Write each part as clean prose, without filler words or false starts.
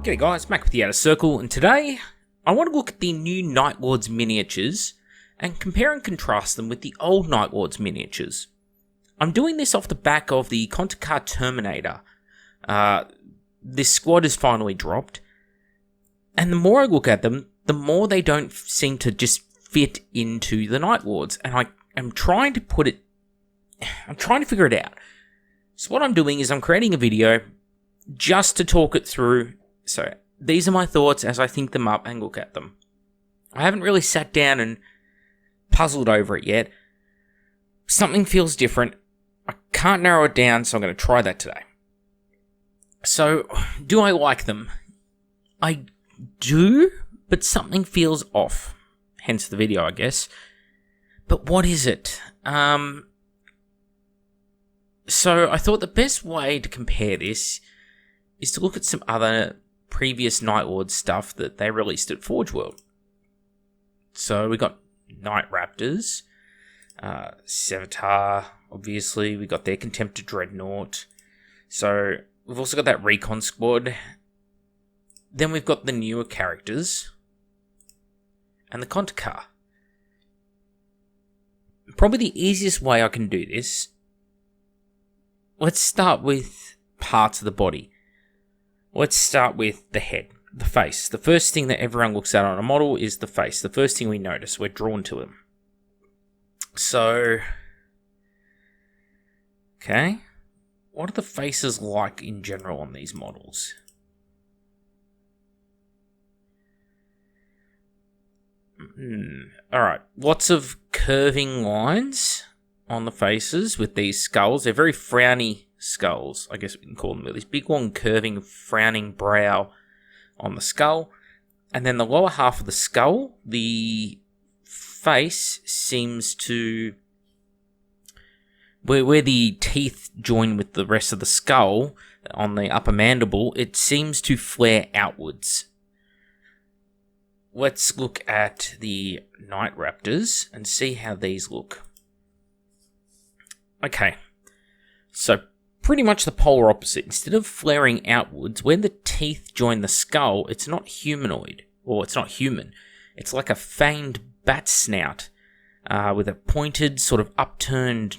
G'day guys, Mac with the Outer Circle, and today I want to look at the new Night Lords miniatures and compare and contrast them with the old Night Lords miniatures. I'm doing this off the back of the Contekar Terminator. This squad is finally dropped, and the more I look at them, the more they don't seem to just fit into the Night Lords, and I am trying to figure it out. So what I'm doing is I'm creating a video just to talk it through. So these are my thoughts as I think them up and look at them. I haven't really sat down and puzzled over it yet. Something feels different. I can't narrow it down, so I'm going to try that today. So, do I like them? I do, but something feels off. Hence the video, I guess. But what is it? So I thought the best way to compare this is to look at some other previous Night Lord stuff that they released at Forge World. So we got Night Raptors, Savitar, obviously. We got their Contemptor Dreadnought. So we've also got that Recon Squad. Then we've got the newer characters and the Contekar. Probably the easiest way I can do this. Let's start with parts of the body. Let's start with the head, the face. The first thing that everyone looks at on a model is the face. The first thing we notice, we're drawn to them. So, okay. What are the faces like in general on these models? Alright, lots of curving lines on the faces with these skulls. They're very frowny skulls, I guess we can call them. This big, long, curving, frowning brow on the skull. And then the lower half of the skull, the face seems to... Where the teeth join with the rest of the skull, on the upper mandible, it seems to flare outwards. Let's look at the Night Raptors and see how these look. Okay, so pretty much the polar opposite. Instead of flaring outwards, where the teeth join the skull, it's not humanoid, or it's not human. It's like a fanged bat snout with a pointed, sort of upturned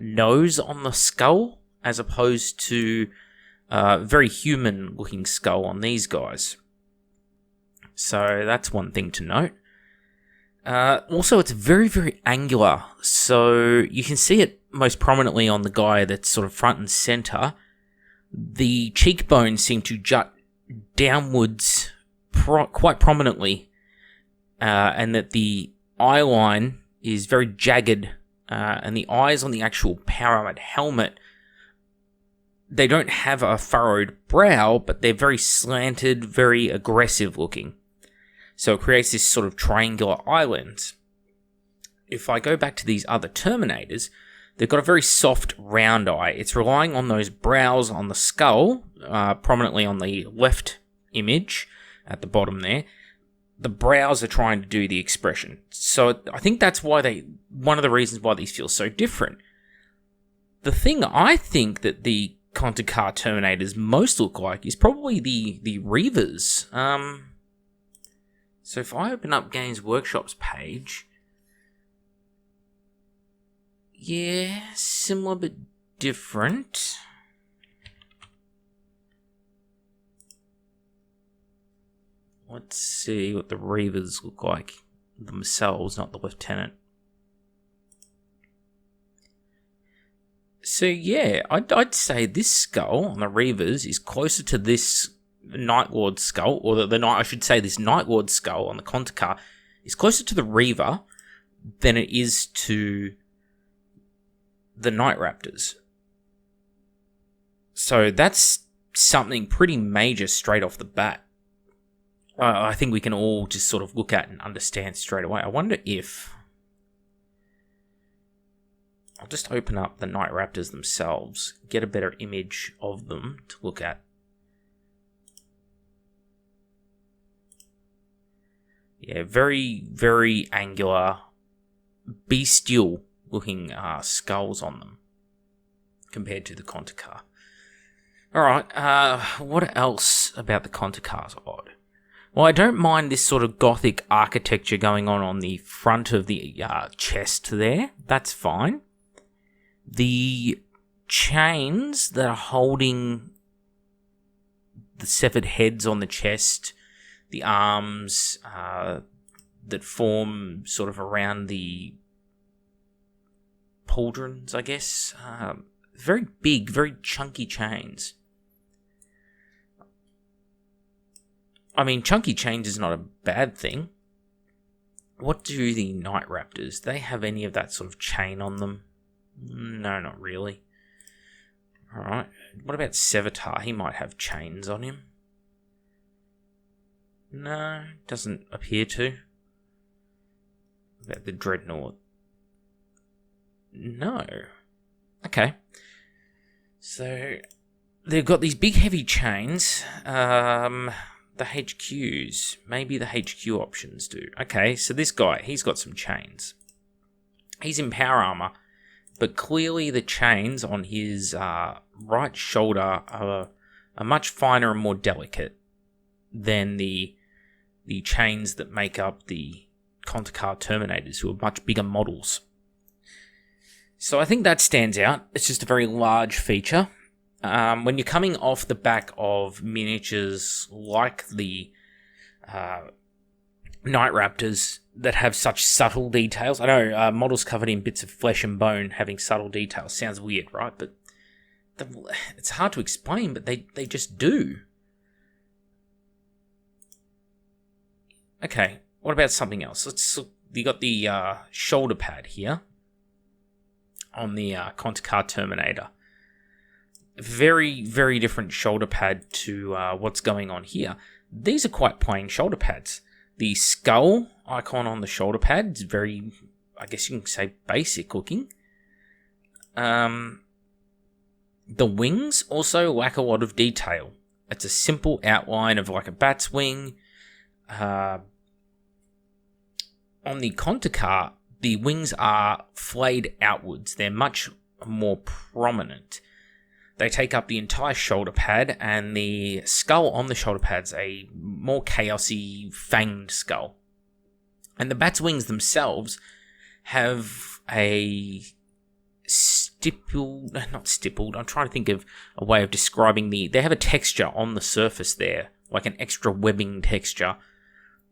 nose on the skull, as opposed to a very human-looking skull on these guys. So that's one thing to note. Also, it's very, very angular, so you can see it most prominently on the guy that's sort of front and center. The cheekbones seem to jut downwards quite prominently, and that the eye line is very jagged, and the eyes on the actual Power Armored helmet, they don't have a furrowed brow, but they're very slanted, very aggressive looking. So it creates this sort of triangular eye lens. If I go back to these other Terminators, they've got a very soft, round eye. It's relying on those brows on the skull, prominently on the left image at the bottom there. The brows are trying to do the expression. So I think that's why one of the reasons why these feel so different. The thing I think that the Contekar Terminators most look like is probably the Reavers. So if I open up Games Workshop's page, yeah, similar but different. Let's see what the Reavers look like themselves, not the Lieutenant. So yeah, I'd say this skull on the Reavers is closer to this Night Lord skull, or this Night Lord skull on the Contekar is closer to the Reaver than it is to the Night Raptors. So that's something pretty major straight off the bat. I think we can all just sort of look at and understand straight away. I wonder if... I'll just open up the Night Raptors themselves, get a better image of them to look at. Yeah, very, very angular, bestial looking skulls on them compared to the Contekar. Alright, what else about the Contekar's odd? Well, I don't mind this sort of gothic architecture going on the front of the chest there. That's fine. The chains that are holding the severed heads on the chest, the arms that form sort of around the pauldrons, I guess. Very big, very chunky chains. I mean, chunky chains is not a bad thing. What do the Night Raptors? Do they have any of that sort of chain on them? No, not really. Alright. What about Savitar? He might have chains on him. No, doesn't appear to. What about the Dreadnought? No. Okay. So, they've got these big heavy chains. The HQs. Maybe the HQ options do. Okay, so this guy, he's got some chains. He's in power armor, but clearly the chains on his right shoulder are much finer and more delicate than the chains that make up the Contekar Terminators, who are much bigger models. So I think that stands out. It's just a very large feature. When you're coming off the back of miniatures like the Night Raptors that have such subtle details, I know models covered in bits of flesh and bone having subtle details sounds weird, right? But it's hard to explain, but they just do. Okay, what about something else? You got the shoulder pad here on the Contekar Terminator. Very, very different shoulder pad to what's going on here. These are quite plain shoulder pads. The skull icon on the shoulder pad is very, I guess you can say, basic looking. The wings also lack a lot of detail. It's a simple outline of like a bat's wing. On the Contekar, the wings are flayed outwards. They're much more prominent. They take up the entire shoulder pad, and the skull on the shoulder pad's a more chaosy, fanged skull. And the bat's wings themselves have a not stippled, I'm trying to think of a way of describing they have a texture on the surface there, like an extra webbing texture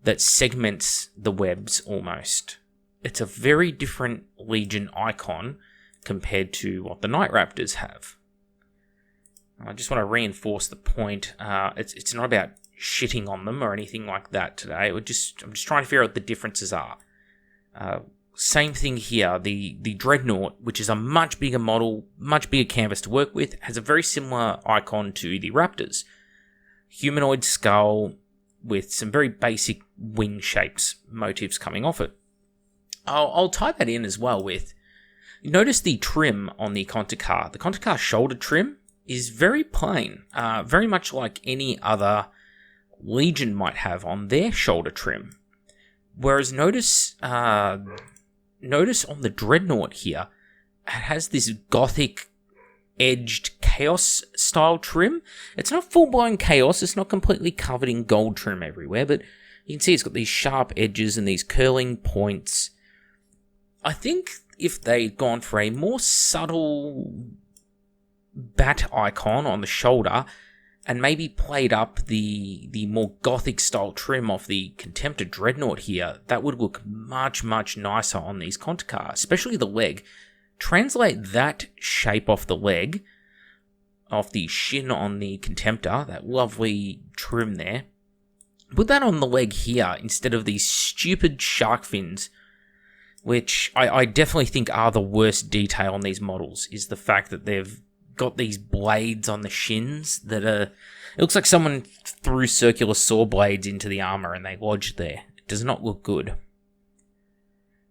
that segments the webs almost. It's a very different Legion icon compared to what the Night Raptors have. I just want to reinforce the point. It's not about shitting on them or anything like that today. I'm just trying to figure out what the differences are. Same thing here. The Dreadnought, which is a much bigger model, much bigger canvas to work with, has a very similar icon to the Raptors. Humanoid skull with some very basic wing shapes, motifs coming off it. I'll tie that in as well with... Notice the trim on the Contekar. The Contekar shoulder trim is very plain, very much like any other Legion might have on their shoulder trim. Whereas notice on the Dreadnought here, it has this gothic edged chaos style trim. It's not full-blown chaos, it's not completely covered in gold trim everywhere, but you can see it's got these sharp edges and these curling points. I think if they'd gone for a more subtle bat icon on the shoulder and maybe played up the more gothic style trim of the Contemptor Dreadnought here, that would look much, much nicer on these Contekar, especially the leg. Translate that shape off the leg, off the shin on the Contemptor, that lovely trim there. Put that on the leg here instead of these stupid shark fins, which I definitely think are the worst detail on these models, is the fact that they've got these blades on the shins that are... It looks like someone threw circular saw blades into the armor and they lodged there. It does not look good.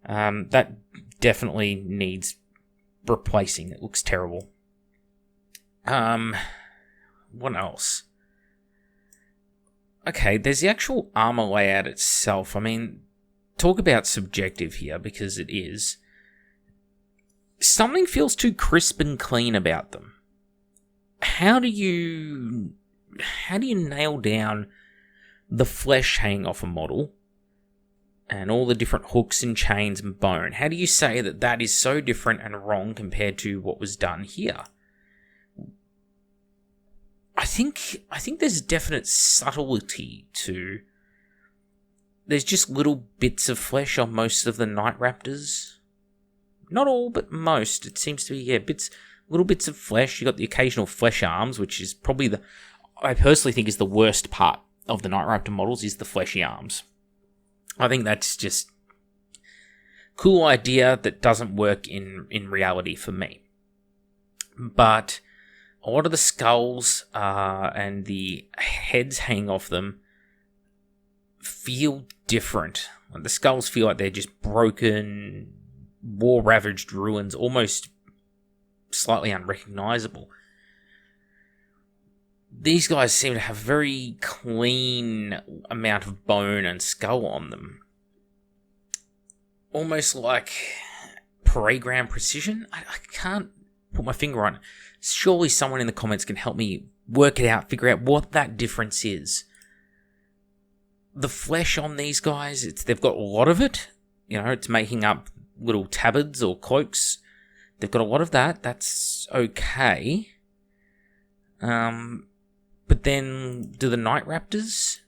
That definitely needs replacing. It looks terrible. What else? Okay, there's the actual armor layout itself. I mean, talk about subjective here, because it is. Something feels too crisp and clean about them. how do you nail down the flesh hanging off a model and all the different hooks and chains and bone? How do you say that is so different and wrong compared to what was done here? I think there's definite subtlety to... There's just little bits of flesh on most of the Night Raptors. Not all, but most. It seems to be, little bits of flesh. You got the occasional flesh arms, which is probably I personally think is the worst part of the Night Raptor models, is the fleshy arms. I think that's just cool idea that doesn't work in reality for me. But a lot of the skulls and the heads hanging off them feel different. The skulls feel like they're just broken, war-ravaged ruins, almost slightly unrecognizable. These guys seem to have very clean amount of bone and skull on them. Almost like paragram precision? I can't put my finger on it. Surely someone in the comments can help me work it out, figure out what that difference is. The flesh on these guys, they've got a lot of it. It's making up little tabards or cloaks. They've got a lot of that. That's okay. But then, do the Night Raptors?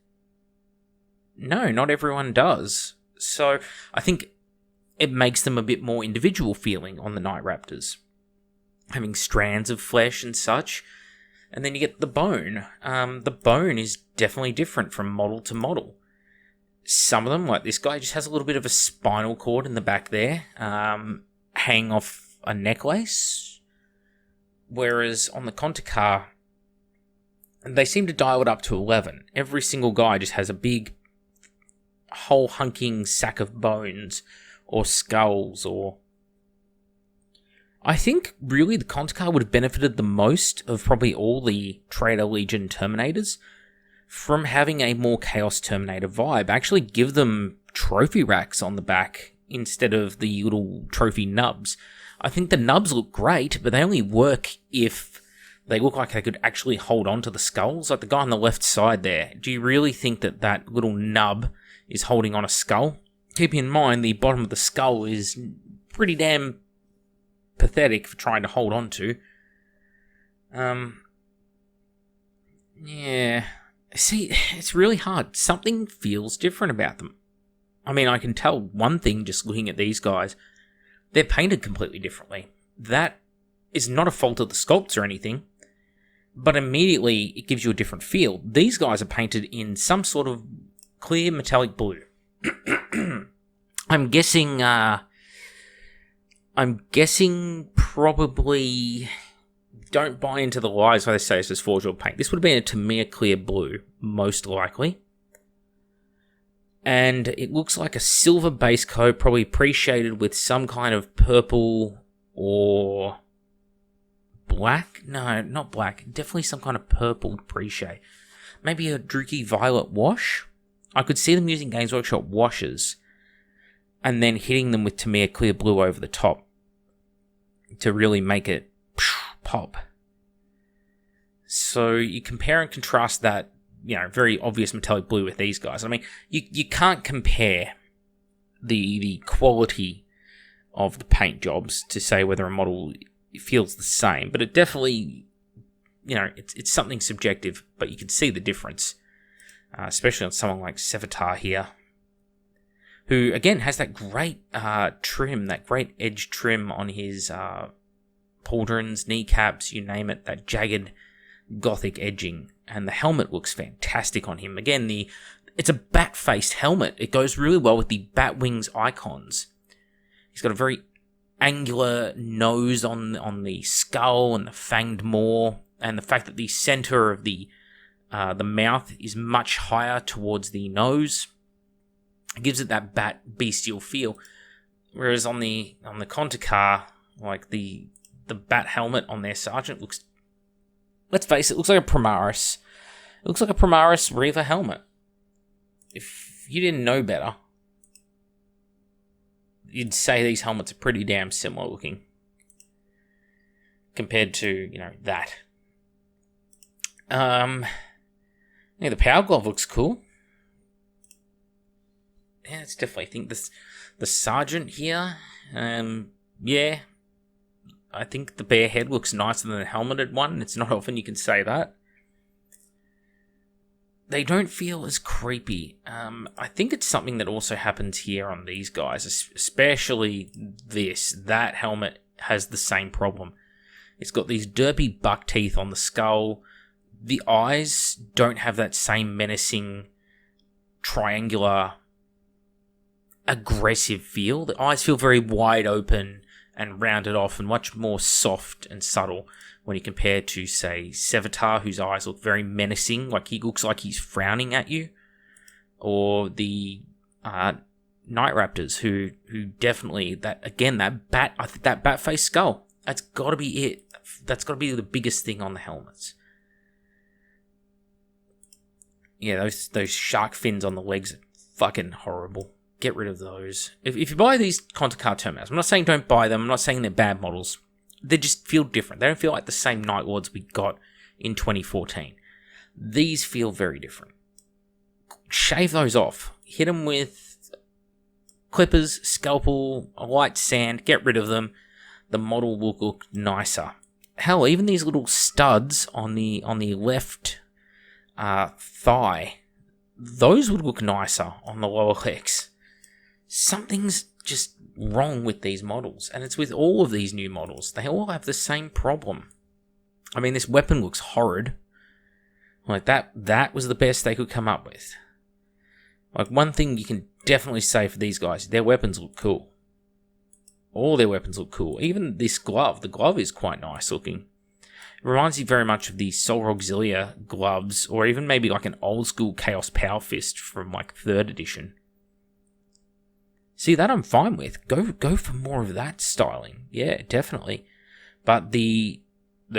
No, not everyone does. So, I think it makes them a bit more individual feeling on the Night Raptors. Having strands of flesh and such. And then you get the bone. The bone is definitely different from model to model. Some of them, like this guy, just has a little bit of a spinal cord in the back there, hanging off a necklace. Whereas on the Contekar, they seem to dial it up to 11. Every single guy just has a big, whole hunking sack of bones, or skulls, or... I think, really, the Contekar would have benefited the most of probably all the Trader Legion Terminators from having a more Chaos Terminator vibe. Actually give them trophy racks on the back instead of the little trophy nubs. I think the nubs look great, but they only work if they look like they could actually hold on to the skulls. Like the guy on the left side there. Do you really think that little nub is holding on a skull? Keep in mind, the bottom of the skull is pretty damn pathetic for trying to hold on to. Yeah. See, it's really hard. Something feels different about them. I mean, I can tell one thing just looking at these guys. They're painted completely differently. That is not a fault of the sculpts or anything, but immediately it gives you a different feel. These guys are painted in some sort of clear metallic blue. I'm guessing probably... Don't buy into the lies where they say it's just Forge World paint. This would have been a Tamiya clear blue, most likely. And it looks like a silver base coat, probably pre-shaded with some kind of purple or black? No, not black. Definitely some kind of purple pre-shade. Maybe a Druki Violet wash? I could see them using Games Workshop washes and then hitting them with Tamiya clear blue over the top to really make it pop. So you compare and contrast that, very obvious metallic blue with these guys. I mean, you can't compare the quality of the paint jobs to say whether a model feels the same, but it definitely, it's something subjective, but you can see the difference, especially on someone like Savitar here, who, again, has that great trim, that great edge trim on his pauldrons, kneecaps, you name it, that jagged gothic edging, and the helmet looks fantastic on him. Again, it's a bat-faced helmet. It goes really well with the bat wings icons. He's got a very angular nose on the skull and the fanged maw, and the fact that the center of the mouth is much higher towards the nose gives it that bat bestial feel. Whereas on the Contekar, like the bat helmet on their sergeant looks, let's face it, looks like a Primaris. It looks like a Primaris Reaver helmet. If you didn't know better, you'd say these helmets are pretty damn similar looking compared to, that. Yeah, the power glove looks cool. Yeah, it's definitely, I think the sergeant here, yeah, I think the bare head looks nicer than the helmeted one. It's not often you can say that. They don't feel as creepy. I think it's something that also happens here on these guys, especially that helmet has the same problem. It's got these derpy buck teeth on the skull. The eyes don't have that same menacing, triangular, aggressive feel. The eyes feel very wide open and rounded off and much more soft and subtle when you compare to, say, Savitar, whose eyes look very menacing, like he looks like he's frowning at you, or the Night Raptors, who definitely, that bat face skull, that's got to be it. That's got to be the biggest thing on the helmets. Yeah, those shark fins on the legs are fucking horrible. Get rid of those. If you buy these Contekar Terminators, I'm not saying don't buy them, I'm not saying they're bad models. They just feel different. They don't feel like the same Night Lords we got in 2014. These feel very different. Shave those off. Hit them with clippers, scalpel, a light sand, get rid of them. The model will look nicer. Hell, even these little studs on the left thigh, those would look nicer on the lower legs. Something's just wrong with these models, and it's with all of these new models. They all have the same problem. I mean, this weapon looks horrid. Like, that was the best they could come up with. Like, one thing you can definitely say for these guys, their weapons look cool. All their weapons look cool. Even this glove, the glove is quite nice looking. It reminds you very much of the Solar Auxilia gloves, or even maybe like an old school Chaos Power Fist from like 3rd edition. See, that I'm fine with. Go for more of that styling. Yeah, definitely. But the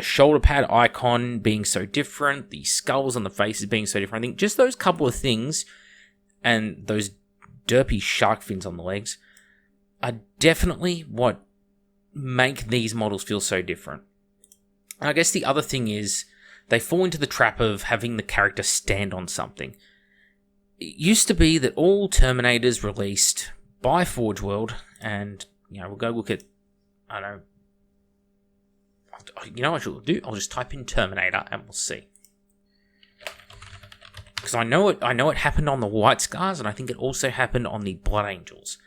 shoulder pad icon being so different, the skulls on the faces being so different, I think just those couple of things, and those derpy shark fins on the legs, are definitely what make these models feel so different. And I guess the other thing is, they fall into the trap of having the character stand on something. It used to be that all Terminators released by Forge World, and, you know, we'll go look at, I don't know, you know what I'll do? I'll just type in Terminator and we'll see. Because I know it happened on the White Scars, and I think it also happened on the Blood Angels.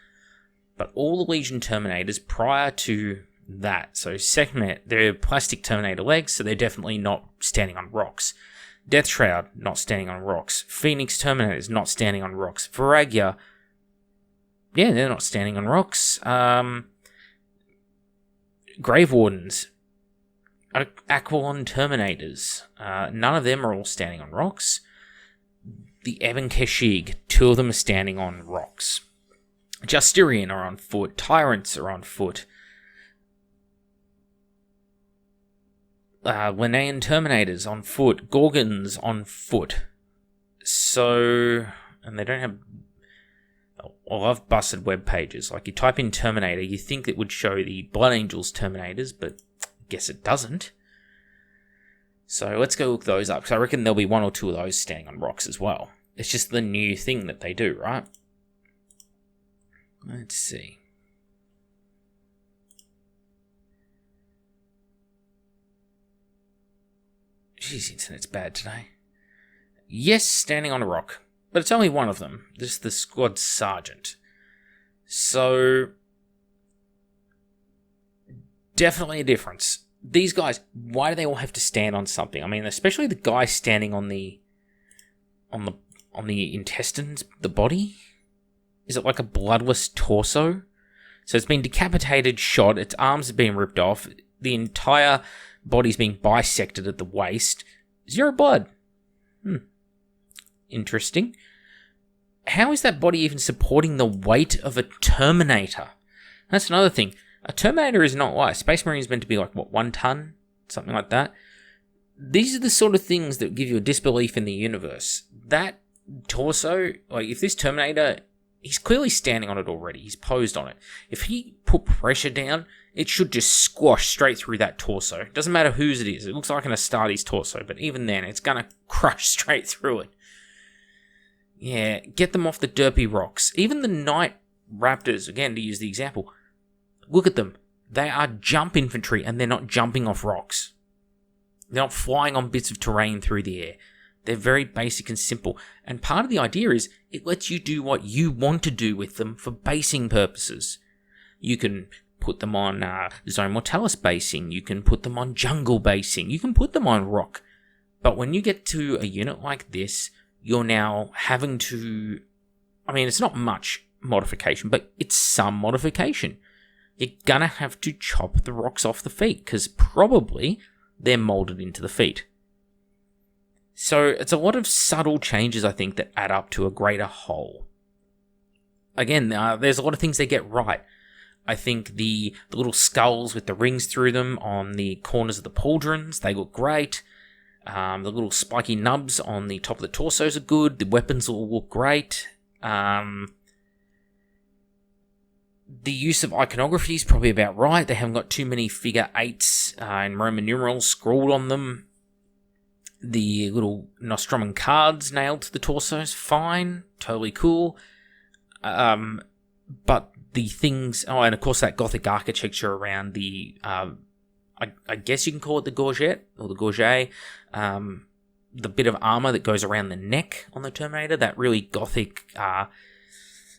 But all the Legion Terminators prior to that, so second, they're plastic Terminator legs, so they're definitely not standing on rocks. Death Shroud, not standing on rocks. Phoenix Terminators, not standing on rocks. Viragia, yeah, they're not standing on rocks. Grave Wardens, Aquilon Terminators, none of them are all standing on rocks. The Ebon Keshig, 2 of them are standing on rocks. Justirian are on foot. Tyrants are on foot. Linnean Terminators on foot. Gorgons on foot. So, and they don't have... Well, I've busted web pages. Like, you type in Terminator, you think it would show the Blood Angels Terminators, but I guess it doesn't. So let's go look those up, because I reckon there'll be 1 or 2 of those standing on rocks as well. It's just the new thing that they do, right? Let's see. Jeez, internet's bad today. Yes, standing on a rock. But it's only 1 of them. This is the squad sergeant. So, definitely a difference. These guys, why do they all have to stand on something? I mean, especially the guy standing on the intestines, the body. Is it like a bloodless torso? So it's been decapitated, shot, its arms have been ripped off, the entire body's being bisected at the waist. 0 blood. Interesting. How is that body even supporting the weight of a Terminator? That's another thing. A Terminator is not light. Space Marine is meant to be like, what, 1 ton? Something like that. These are the sort of things that give you a disbelief in the universe. That torso, like if this Terminator he's clearly standing on it already. He's posed on it. If he put pressure down, it should just squash straight through that torso. It doesn't matter whose it is. It looks like an Astartes torso, but even then, it's going to crush straight through it. Yeah, get them off the derpy rocks. Even the Knight Raptors, again, to use the example, look at them. They are jump infantry, and they're not jumping off rocks. They're not flying on bits of terrain through the air. They're very basic and simple. And part of the idea is it lets you do what you want to do with them for basing purposes. You can put them on Zone Mortalis basing. You can put them on jungle basing. You can put them on rock. But when you get to a unit like this, you're now having to... I mean, it's not much modification, but it's some modification. You're going to have to chop the rocks off the feet, because probably they're molded into the feet. So it's a lot of subtle changes, I think, that add up to a greater whole. Again, there's a lot of things they get right. I think the little skulls with the rings through them on the corners of the pauldrons, they look great. The little spiky nubs on the top of the torsos are good. The weapons all look great. The use of iconography is probably about right. They haven't got too many figure 8s and Roman numerals scrawled on them. The little Nostroman cards nailed to the torsos, fine, totally cool. But the things... Oh, and of course that Gothic architecture around the... I guess you can call it the gorget, or the gorget. The bit of armor that goes around the neck on the Terminator, that really Gothic...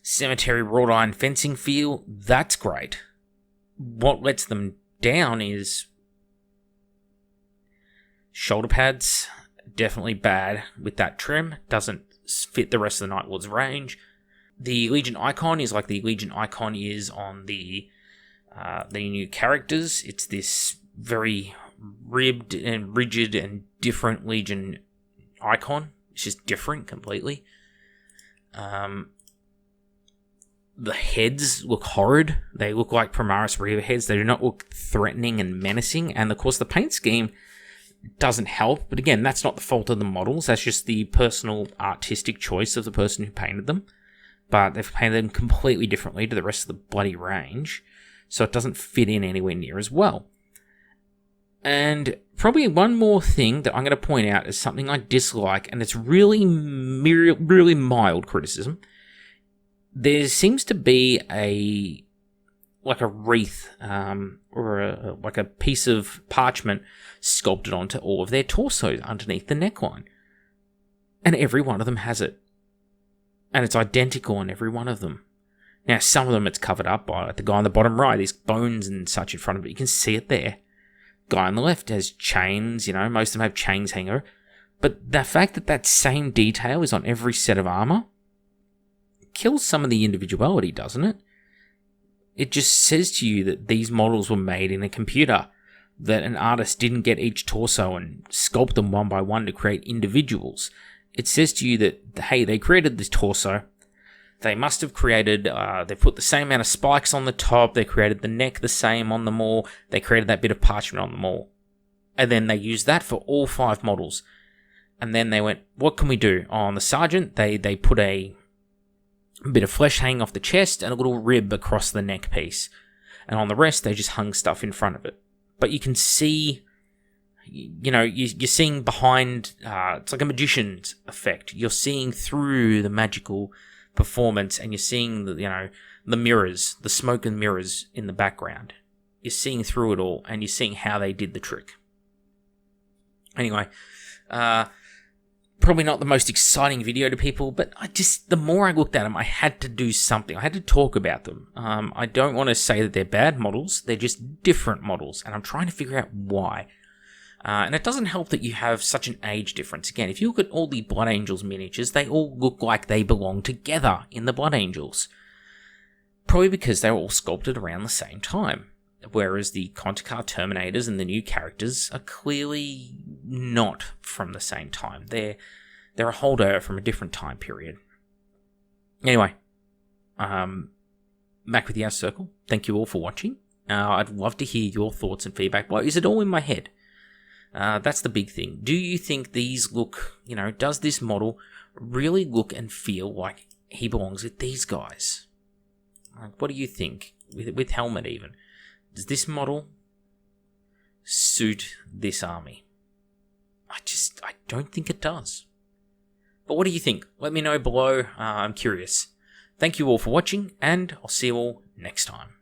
cemetery wrought iron fencing feel, that's great. What lets them down is shoulder pads, definitely bad with that trim, doesn't fit the rest of the Night Lord's range. The Legion icon is like the Legion icon is on the new characters. It's this very ribbed and rigid and different Legion icon. It's just different completely. The heads look horrid. They look like Primaris Reaver heads. They do not look threatening and menacing. And of course, the paint scheme doesn't help. But again, that's not the fault of the models. That's just the personal artistic choice of the person who painted them. But they've painted them completely differently to the rest of the bloody range. So it doesn't fit in anywhere near as well. And probably one more thing that I'm going to point out is something I dislike. And it's really mild criticism. There seems to be a wreath or like a piece of parchment sculpted onto all of their torsos underneath the neckline. And every one of them has it. And it's identical on every one of them. Now, some of them it's covered up by the guy on the bottom right. There's bones and such in front of it. You can see it there. Guy on the left has chains, most of them have chains hanging over. But the fact that that same detail is on every set of armor kills some of the individuality, doesn't it? It just says to you that these models were made in a computer, that an artist didn't get each torso and sculpt them one by one to create individuals. It says to you that, hey, they created this torso, they must have created, they put the same amount of spikes on the top, they created the neck the same on them all, they created that bit of parchment on them all. And then they used that for all 5 models. And then they went, what can we do? On the Sergeant, they put a bit of flesh hanging off the chest and a little rib across the neck piece. And on the rest, they just hung stuff in front of it. But you can see, you're seeing behind, it's like a magician's effect. You're seeing through the magical performance and you're seeing the mirrors, the smoke and mirrors in the background. You're seeing through it all and you're seeing how they did the trick. Anyway, probably not the most exciting video to people, but the more I looked at them, I had to do something. I had to talk about them. I don't want to say that they're bad models. They're just different models, and I'm trying to figure out why. And it doesn't help that you have such an age difference. Again, if you look at all the Blood Angels miniatures, they all look like they belong together in the Blood Angels. Probably because they were all sculpted around the same time. Whereas the Contekar Terminators and the new characters are clearly not from the same time. They're a holdover from a different time period. Anyway, back with the Outer Circle. Thank you all for watching. I'd love to hear your thoughts and feedback. Well, is it all in my head? That's the big thing. Do you think these look, does this model really look and feel like he belongs with these guys. Like, what do you think? With helmet even. Does this model suit this army? I don't think it does. But what do you think? Let me know below. I'm curious. Thank you all for watching, and I'll see you all next time.